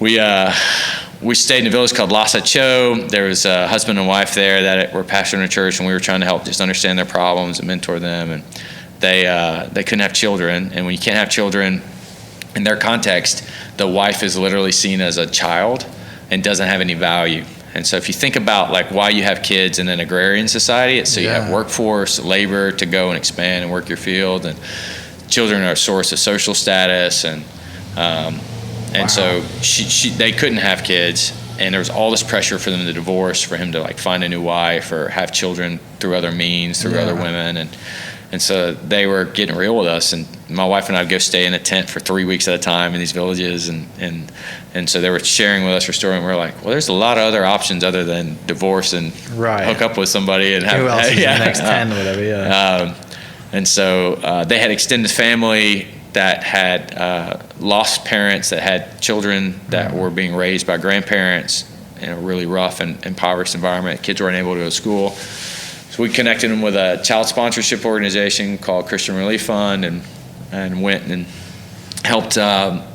we stayed in a village called Lhasa Cho. There was a husband and wife there that were pastoring a church, and we were trying to help just understand their problems and mentor them. And they couldn't have children, and when you can't have children, in their context, the wife is literally seen as a child and doesn't have any value. And so if you think about like why you have kids in an agrarian society, it's so you have workforce, labor to go and expand and work your field, and children are a source of social status, and so they couldn't have kids, and there was all this pressure for them to divorce, for him to like find a new wife or have children through other means, through other women, and so they were getting real with us, and my wife and I would go stay in a tent for 3 weeks at a time in these villages, and so they were sharing with us her story, and we were like, well, there's a lot of other options other than divorce and hook up with somebody and have who else is the next 10 or whatever. And so they had extended family that had lost parents, that had children that were being raised by grandparents in a really rough and impoverished environment. Kids weren't able to go to school. So we connected them with a child sponsorship organization called Christian Relief Fund, and went and helped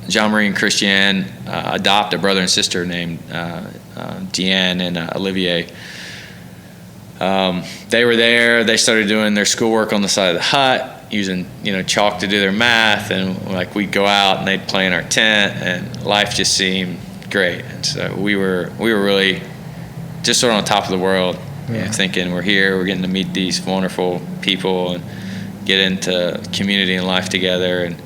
Jean-Marie and Christiane adopt a brother and sister named Deanne and Olivier. They were there. They started doing their schoolwork on the side of the hut, using chalk to do their math, and like we'd go out and they'd play in our tent, and life just seemed great. And so we were really just sort of on top of the world. Thinking we're here, we're getting to meet these wonderful people and get into community and life together. And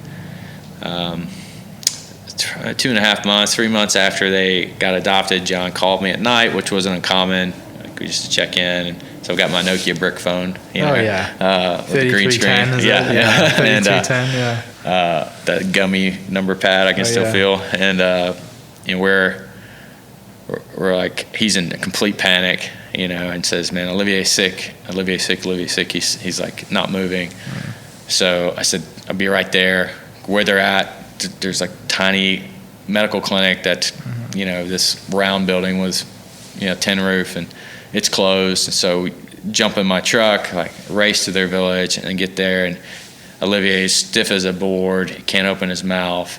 2.5 months, 3 months after they got adopted, John called me at night, which wasn't uncommon. We just to check in. And so I've got my Nokia brick phone, with the green screen. 3310, that gummy number pad I can still feel. And we're like, he's in a complete panic, and says, man, Olivier's sick. He's like not moving. So I said, I'll be right there. Where they're at, there's like tiny medical clinic that, this round building was, tin roof, and it's closed. And so we jump in my truck, like race to their village, and get there. And Olivier's stiff as a board. He can't open his mouth.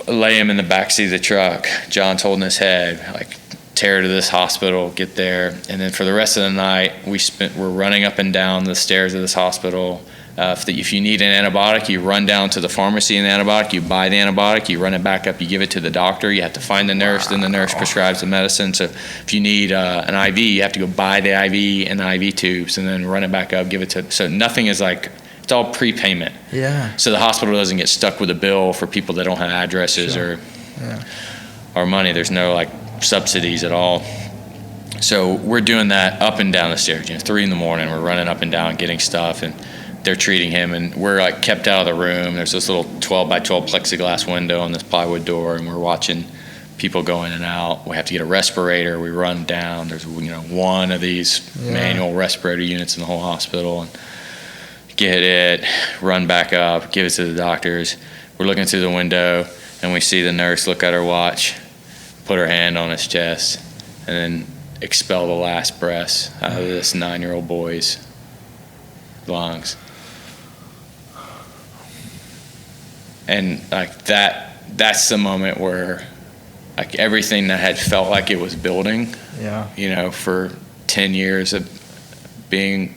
Lay him in the backseat of the truck. John's holding his head, like tear to this hospital, get there. And then for the rest of the night, we're running up and down the stairs of this hospital. If you need an antibiotic, you run down to the pharmacy and the antibiotic, you buy the antibiotic, you run it back up, you give it to the doctor, you have to find the nurse, then the nurse prescribes the medicine. So if you need an IV, you have to go buy the IV and the IV tubes, and then run it back up, give it to, so nothing is like, it's all prepayment. Yeah. So the hospital doesn't get stuck with a bill for people that don't have addresses or money. There's no like subsidies at all. So we're doing that up and down the stairs, 3 a.m, we're running up and down, getting stuff, and they're treating him, and we're like kept out of the room. There's this little 12 by 12 plexiglass window on this plywood door, and we're watching people go in and out. We have to get a respirator. We run down. There's one of these manual respirator units in the whole hospital, and get it, run back up, give it to the doctors. We're looking through the window, and we see the nurse look at her watch, put her hand on his chest, and then expel the last breaths out of this 9-year-old boy's lungs. And like that's the moment where like everything that had felt like it was building, for 10 years of being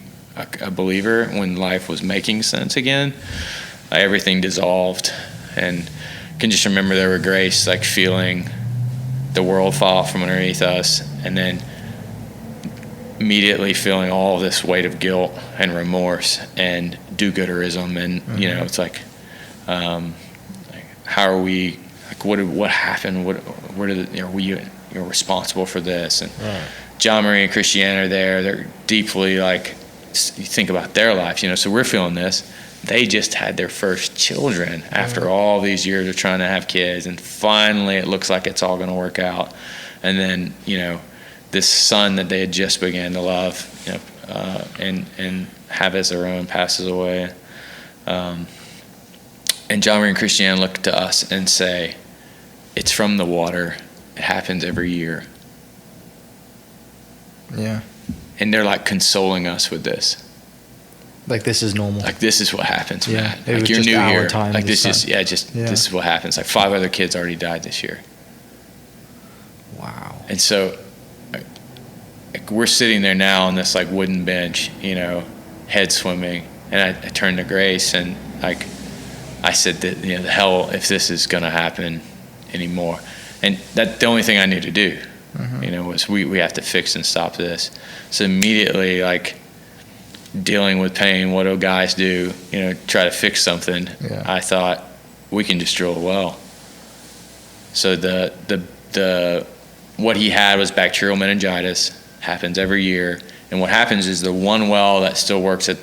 a believer, when life was making sense again, everything dissolved. And I can just remember there were grace, like feeling the world fall from underneath us, and then immediately feeling all this weight of guilt and remorse and do-gooderism, and it's like, how are we? Like, what happened? What are we responsible for this? And Jean-Marie and Christiane are there. They're deeply like, you think about their lives, so we're feeling this. They just had their first children after all these years of trying to have kids, and finally it looks like it's all going to work out. And then this son that they had just began to love, and have as their own, passes away. And Jean-Marie and Christiane look to us and say, "It's from the water. It happens every year." Yeah. And they're like consoling us with this. Like this is normal. Like this is what happens, Yeah, Matt. it Like was you're just new our here. time Like this this time. is this is what happens. Like 5 other kids already died this year. Wow. And so like, we're sitting there now on this like wooden bench, you know, head swimming, and I turned to Grace and like I said that, you know, the hell if this is gonna happen anymore. And that the only thing I knew to do, you know, was we have to fix and stop this. So immediately, like dealing with pain, what do guys do? You know, try to fix something. Yeah. I thought we can just drill a well. So the what he had was bacterial meningitis. Happens every year. And what happens is the one well that still works in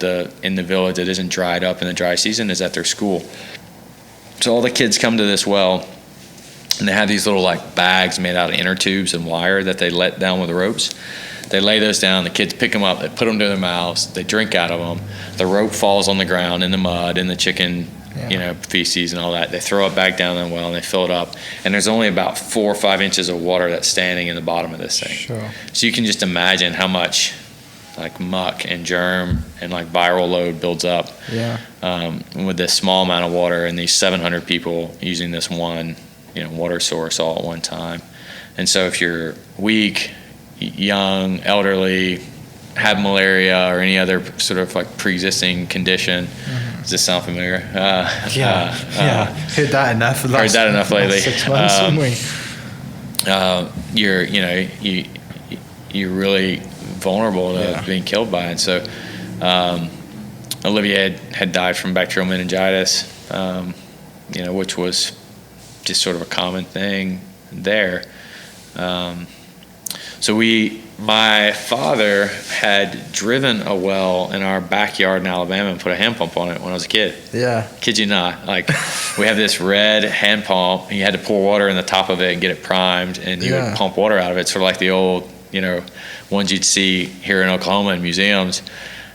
the village that isn't dried up in the dry season is at their school. So all the kids come to this well, and they have these little like bags made out of inner tubes and wire that they let down with ropes. They lay those down, the kids pick them up, they put them to their mouths, they drink out of them. The rope falls on the ground in the mud, in the chicken, you know, feces and all that. They throw it back down in the well and they fill it up. And there's only about 4 or 5 inches of water that's standing in the bottom of this thing. Sure. So you can just imagine how much like muck and germ and like viral load builds up with this small amount of water and these 700 people using this one, you know, water source all at one time. And so if you're weak, young, elderly, have malaria or any other sort of like pre-existing condition, does this sound familiar? Heard that enough. Heard that enough lately. 6 months, haven't we? You're really vulnerable to being killed by it. And so Olivier had died from bacterial meningitis, you know, which was just sort of a common thing there. So my father had driven a well in our backyard in Alabama and put a hand pump on it when I was a kid. Yeah. Kid you not. Like we have this red hand pump and you had to pour water in the top of it and get it primed and you would pump water out of it, sort of like the old, you know, ones you'd see here in Oklahoma in museums.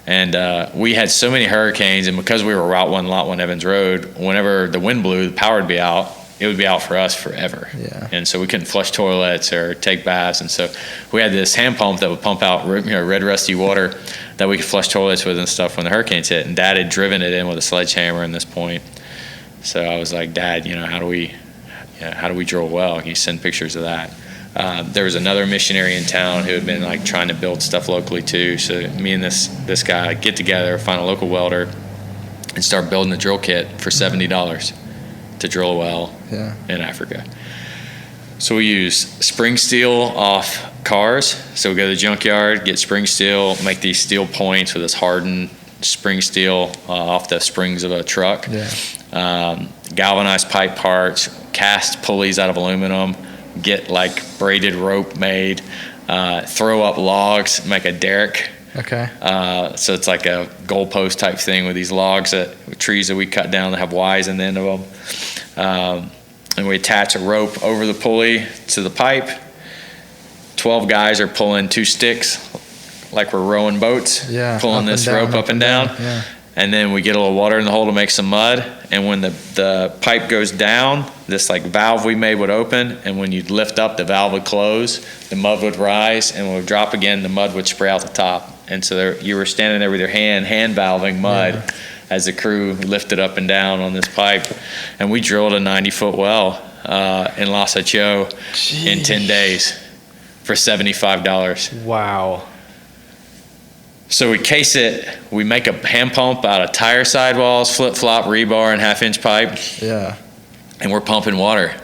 And we had so many hurricanes, and because we were Route 1, Lot 1 Evans Road, whenever the wind blew, the power would be out. It would be out for us forever. Yeah. And so we couldn't flush toilets or take baths. And so we had this hand pump that would pump out, you know, red rusty water that we could flush toilets with and stuff when the hurricanes hit. And Dad had driven it in with a sledgehammer in this point. So I was like, Dad, you know, how do we drill a well? Can you send pictures of that? There was another missionary in town who had been like trying to build stuff locally too. So me and this guy get together, find a local welder, and start building a drill kit for $70 to drill a well in Africa. So we use spring steel off cars. So we go to the junkyard, get spring steel, make these steel points with this hardened spring steel off the springs of a truck. Galvanized pipe parts, cast pulleys out of aluminum, get like braided rope made, throw up logs, make a derrick. Okay. So it's like a goalpost type thing with these logs, trees that we cut down that have Ys in the end of them. And we attach a rope over the pulley to the pipe. 12 guys are pulling 2 sticks like we're rowing boats, pulling this rope up and down. Yeah. And then we get a little water in the hole to make some mud. And when the pipe goes down, this like valve we made would open. And when you'd lift up, the valve would close. The mud would rise. And when it would drop again, the mud would spray out the top. And so you were standing there with your hand valving mud as the crew lifted up and down on this pipe. And we drilled a 90-foot well in Los Ocho in 10 days for $75. Wow. So we case it, we make a hand pump out of tire sidewalls, flip-flop, rebar, and half-inch pipe. Yeah. And we're pumping water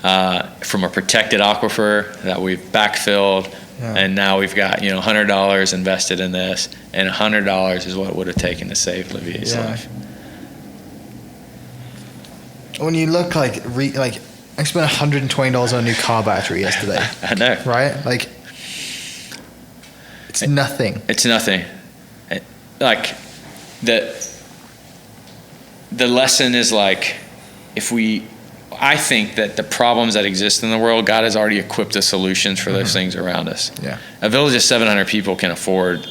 from a protected aquifer that we've backfilled. Yeah. And now we've got, you know, $100 invested in this, and $100 is what it would have taken to save Olivier's life. When you look like I spent $120 on a new car battery yesterday. I know. Right? Like, it's nothing. It's nothing. Like, the lesson is like, I think that the problems that exist in the world, God has already equipped the solutions for those things around us. Yeah. A village of 700 people can afford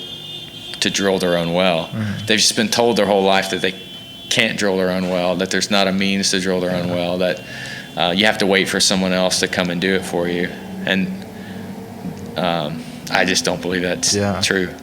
to drill their own well. They've just been told their whole life that they can't drill their own well, that there's not a means to drill their own well, that you have to wait for someone else to come and do it for you. And I just don't believe that's true.